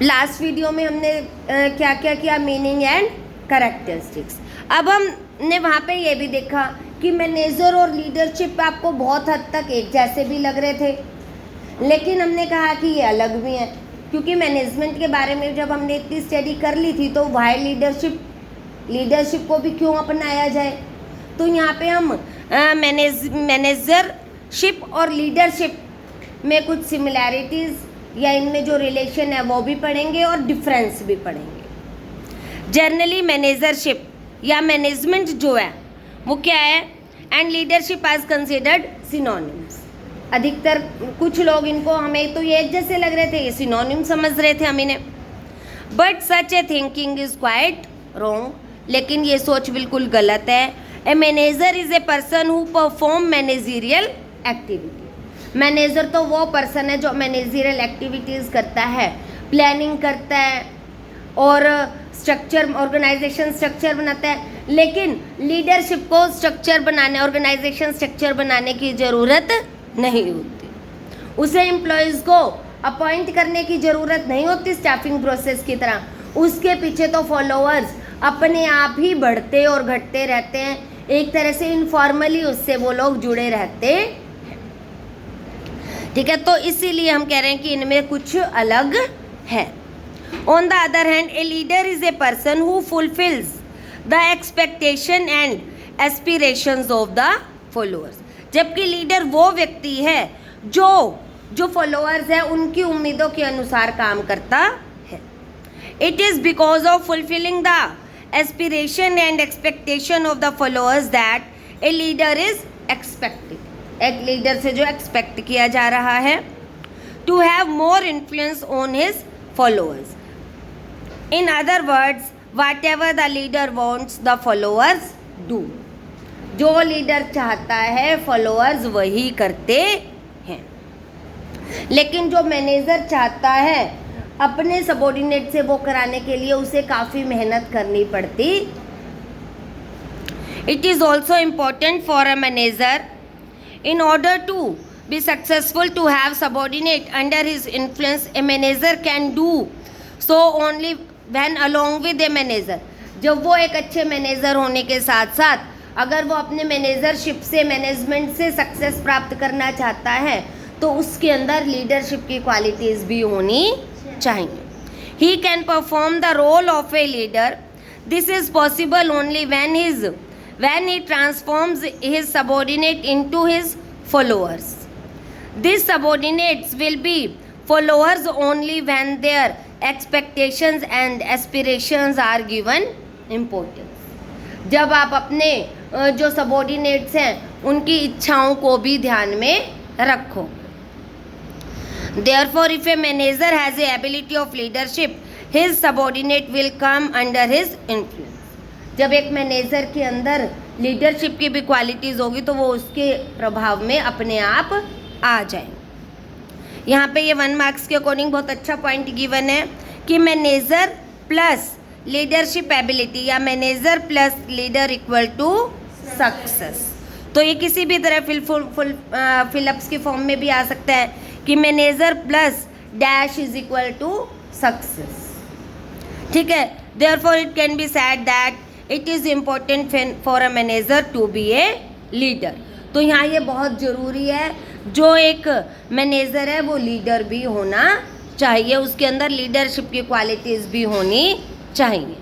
Last video में हमने क्या क्या किया, मीनिंग एंड कैरेक्टरिस्टिक्स। अब हमने वहाँ पे ये भी देखा कि मैनेजर और लीडरशिप आपको बहुत हद तक एक जैसे भी लग रहे थे, लेकिन हमने कहा कि ये अलग भी हैं, क्योंकि मैनेजमेंट के बारे में जब हमने इतनी स्टडी कर ली थी तो वाई लीडरशिप को भी क्यों अपनाया जाए। तो यहाँ पे हम मैनेजरशिप और लीडरशिप में कुछ सिमिलैरिटीज़ या इनमें जो रिलेशन है वो भी पढ़ेंगे और डिफरेंस भी पढ़ेंगे। जनरली मैनेजरशिप या मैनेजमेंट जो है वो क्या है, and leadership as considered synonyms. अधिकतर कुछ लोग इनको, हमें तो ये एक जैसे लग रहे थे, ये सिनोनिम समझ रहे थे हम इन्हें, but such a thinking is quite wrong. लेकिन ये सोच बिल्कुल गलत है। A manager is a person who perform managerial activity. Manager तो वो पर्सन है जो मैनेजरियल एक्टिविटीज़ करता है, प्लानिंग करता है और स्ट्रक्चर, ऑर्गेनाइजेशन स्ट्रक्चर बनाता है। लेकिन लीडरशिप को स्ट्रक्चर बनाने, ऑर्गेनाइजेशन स्ट्रक्चर बनाने की ज़रूरत नहीं होती। उसे एम्प्लॉयज़ को अपॉइंट करने की ज़रूरत नहीं होती स्टाफिंग प्रोसेस की तरह। उसके पीछे तो फॉलोअर्स अपने आप ही बढ़ते और घटते रहते हैं। एक तरह से इनफॉर्मली उससे वो लोग जुड़े रहते हैं। ठीक है, तो इसीलिए हम कह रहे हैं कि इनमें कुछ अलग है। On the other hand, A leader is a person who fulfils the expectation and aspirations of the followers. जबकि लीडर वो व्यक्ति है जो फॉलोअर्स है उनकी उम्मीदों के अनुसार काम करता है। It is because of fulfilling the aspiration and expectation of the followers that a leader is expected. एक लीडर से जो एक्सपेक्ट किया जा रहा है to have more influence on his followers. In other words, whatever the leader wants the followers do. जो leader चाहता है फॉलोअर्स वही करते हैं। लेकिन जो मैनेजर चाहता है अपने सबॉर्डिनेट से वो कराने के लिए उसे काफ़ी मेहनत करनी पड़ती। It is also important for a manager in order to be successful to have subordinate under his influence. A manager can do so only when along with a manager. जब वो एक अच्छे मैनेजर होने के साथ साथ अगर वो अपने मैनेजरशिप से, मैनेजमेंट से सक्सेस प्राप्त करना चाहता है तो उसके अंदर लीडरशिप की क्वालिटीज़ भी होनी चाहिए। He can perform the role of a leader. This is possible only when he transforms his subordinate into his followers. These subordinates will be followers only when their expectations and aspirations are given importance. जब आप अपने जो subordinates हैं उनकी इच्छाओं को भी ध्यान में रखो। Therefore, if a manager has the ability of leadership, his subordinate will come under his influence. जब एक मैनेजर के अंदर लीडरशिप की भी क्वालिटीज़ होगी तो वो उसके प्रभाव में अपने आप आ जाएंगे। यहाँ पे ये 1 मार्क्स के अकॉर्डिंग बहुत अच्छा पॉइंट गिवन है कि मैनेजर प्लस लीडरशिप एबिलिटी या manager plus leader equal to success. तो ये किसी भी तरह फिलअप्स के फॉर्म में भी आ सकता है कि manager plus dash is equal to success. ठीक है, therefore it can be said that it is important for a manager to be a leader. तो यहाँ ये बहुत ज़रूरी है, जो एक मैनेजर है वो लीडर भी होना चाहिए, उसके अंदर लीडरशिप की क्वालिटीज़ भी होनी चाहिए।